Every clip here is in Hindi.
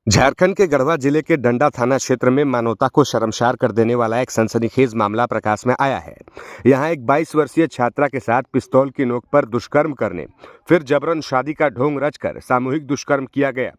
झारखंड के गढ़वा जिले के डंडा थाना क्षेत्र में मानवता को शर्मसार कर देने वाला एक सनसनीखेज मामला प्रकाश में आया है। यहां एक 22 वर्षीय छात्रा के साथ पिस्तौल की नोक पर दुष्कर्म करने फिर जबरन शादी का ढोंग रचकर सामूहिक दुष्कर्म किया गया।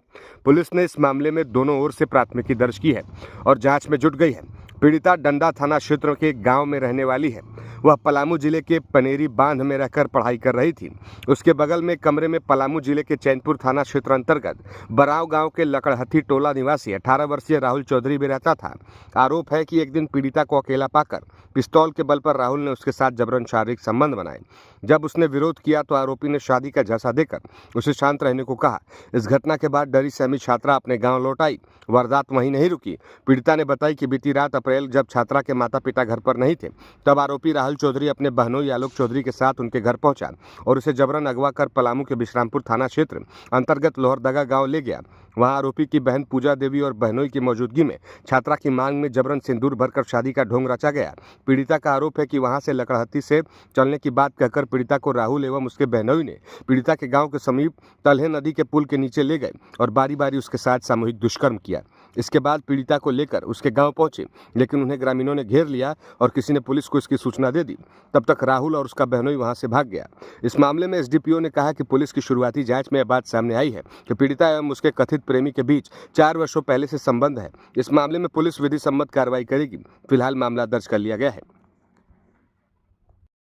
पुलिस ने इस मामले में दोनों ओर से प्राथमिकी दर्ज की है और जांच में जुट गई है। पीड़िता डंडा थाना क्षेत्र के गांव में रहने वाली है। वह पलामू जिले के पनेरी बांध में रहकर पढ़ाई कर रही थी। उसके बगल में कमरे में पलामू जिले के चैनपुर थाना क्षेत्र अंतर्गत बराव गांव के लकड़हथी टोला निवासी 18 वर्षीय राहुल चौधरी भी रहता था। आरोप है कि एक दिन पीड़िता को अकेला पाकर पिस्तौल के बल पर राहुल ने उसके साथ जबरन शारीरिक संबंध बनाए। जब उसने विरोध किया तो आरोपी ने शादी का झांसा देकर उसे शांत रहने को कहा। इस घटना के बाद डरी सहमी छात्रा अपने गांव लौट आई। वारदात वहीं नहीं रुकी। पीड़िता ने बताई कि बीती रात अप्रैल जब छात्रा के माता पिता घर पर नहीं थे, तब आरोपी राहुल चौधरी अपने बहनोई आलोक चौधरी के साथ उनके घर पहुंचा और उसे जबरन अगवा कर पलामू के विश्रामपुर थाना क्षेत्र अंतर्गत लोहरदगा गांव ले गया। वहां आरोपी की बहन पूजा देवी और बहनोई की मौजूदगी में छात्रा की मांग में जबरन सिंदूर भरकर शादी का ढोंग रचा गया। पीड़िता का आरोप है कि वहां से लकड़हत्ती से चलने की बात कहकर पीड़िता को राहुल एवं उसके बहनोई ने पीड़िता के गांव के समीप तलहे नदी के पुल के नीचे ले गए और बारी बारी उसके साथ सामूहिक दुष्कर्म किया। इसके बाद पीड़िता को लेकर उसके गांव पहुंचे, लेकिन उन्हें ग्रामीणों ने घेर लिया और किसी ने पुलिस को इसकी सूचना दे दी। तब तक राहुल और उसका बहनोई वहां से भाग गया। इस मामले में एसडीपीओ ने कहा कि पुलिस की शुरुआती जांच में यह बात सामने आई है कि पीड़िता एवं उसके कथित प्रेमी के बीच 4 वर्षों पहले से संबंध है। इस मामले में पुलिस विधि सम्मत कार्रवाई करेगी। फिलहाल मामला दर्ज कर लिया गया है।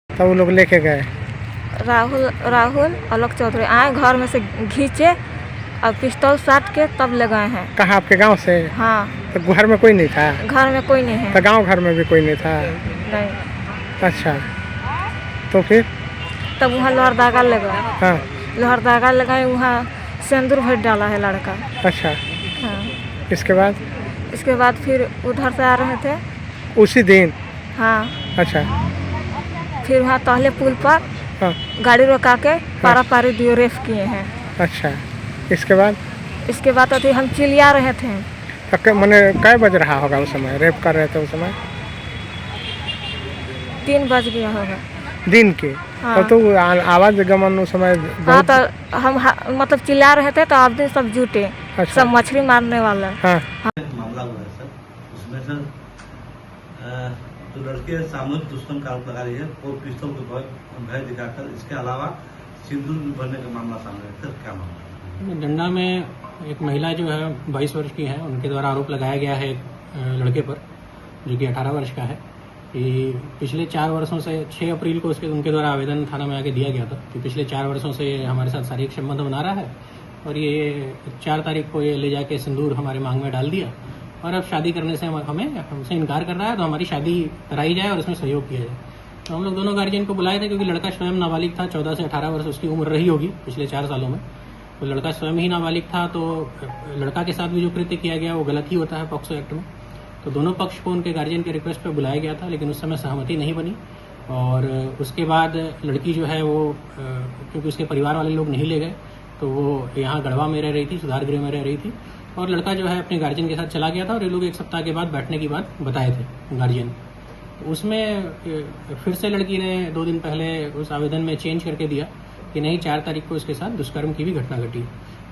तब वो लोग लेके गए राहुल आलोक चौधरी आए, घर में से खींचे और पिस्तौल साट के तब ले गए हैं। कहाँ, आपके गांव से? हाँ। तो घर में कोई नहीं था? घर में कोई नहीं है। तो गांव घर में भी कोई नहीं था? नहीं। अच्छा, तो फिर तब वहाँ लोहरदगा ले गए। हाँ, लोहरदगा ले गए, वहाँ सिंदूर भर डाला है लड़का। अच्छा। हाँ। इसके बाद फिर उधर से आ रहे थे उसी दिन? हाँ। अच्छा। फिर वहाँ तहले पुल पर हाँ। गाड़ी रोका के पारा पारी दियो रेफ किए हैं। अच्छा, इसके बाद अभी हम चिल्ला रहे थे। तो मैंने क्या बज रहा होगा उस समय, रेप कर रहे थे उस समय? 3 बज गया होगा दिन के। हाँ। तो आवाज गमन उस समय हाँ, तो हम मतलब चिल्ला रहे थे तो आदमी सब जुटे। अच्छा। सब मछली मारने वाला। हाँ। मामला हुआ है सर, उसमें सर तो लड़के सामूहिक दुष्कर्म का आरोप लगा रही है और पिस्तौल को भय दिखाकर इसके अलावा सिंदूर भरने का मामला सामने है। सर क्या मामला? डंडा में एक महिला जो है 22 वर्ष की है, उनके द्वारा आरोप लगाया गया है एक लड़के पर जो कि 18 वर्ष का है कि पिछले 4 वर्षों से 6 अप्रैल को उनके द्वारा आवेदन थाना में आके दिया गया था कि पिछले 4 वर्षों से हमारे साथ शारीरिक संबंध बना रहा है और ये 4 तारीख को ये ले जाके सिंदूर हमारे मांग में डाल दिया और अब शादी करने से हमसे इनकार कर रहा है, तो हमारी शादी कराई जाए और इसमें सहयोग किया जाए। तो हम लोग दोनों गार्जियन को बुलाए थे क्योंकि लड़का स्वयं नाबालिग था। 14 से 18 वर्ष उसकी उम्र रही होगी पिछले 4 सालों में। तो लड़का स्वयं ही नाबालिग था, तो लड़का के साथ भी जो कृत्य किया गया वो गलत ही होता है पॉक्सो एक्ट में। तो दोनों पक्ष को उनके गार्जियन के रिक्वेस्ट पे बुलाया गया था, लेकिन उस समय सहमति नहीं बनी और उसके बाद लड़की जो है वो क्योंकि उसके परिवार वाले लोग नहीं ले गए तो वो यहाँ गढ़वा में रह रही थी, सुधार गृह में रह रही थी और लड़का जो है अपने गार्जियन के साथ चला गया था और ये लोग 1 सप्ताह के बाद बैठने की बात बताए थे गार्जियन। तो उसमें फिर से लड़की ने 2 दिन पहले उस आवेदन में चेंज करके दिया कि नहीं 4 तारीख को इसके साथ दुष्कर्म की भी घटना घटी।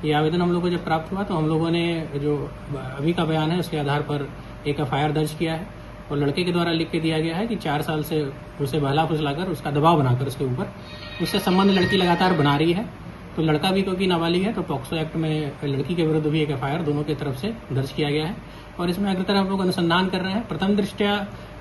ये आवेदन हम लोगों को जब प्राप्त हुआ तो हम लोगों ने जो अभी का बयान है उसके आधार पर एक एफआईआर दर्ज किया है और लड़के के द्वारा लिख के दिया गया है कि 4 साल से उसे बहला फुसलाकर उसका दबाव बनाकर उसके ऊपर उससे संबंध लड़की लगातार बना रही है। तो लड़का भी क्योंकि नाबालिग है तो पॉक्सो एक्ट में लड़की के विरुद्ध भी एक एफआईआर दोनों की तरफ से दर्ज किया गया है और इसमें अग्रतर हम लोग अनुसंधान कर रहे हैं। प्रथम दृष्टया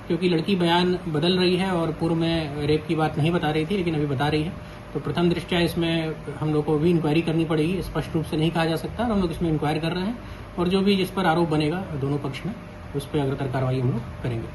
क्योंकि लड़की बयान बदल रही है और पूर्व में रेप की बात नहीं बता रही थी लेकिन अभी बता रही है, तो प्रथम दृष्टया इसमें हम लोग को भी इंक्वायरी करनी पड़ेगी। स्पष्ट रूप से नहीं कहा जा सकता और हम लोग इसमें इंक्वायरी कर रहे हैं और जो भी जिस पर आरोप बनेगा दोनों पक्ष में उस पर अग्रतर कार्रवाई हम लोग करेंगे।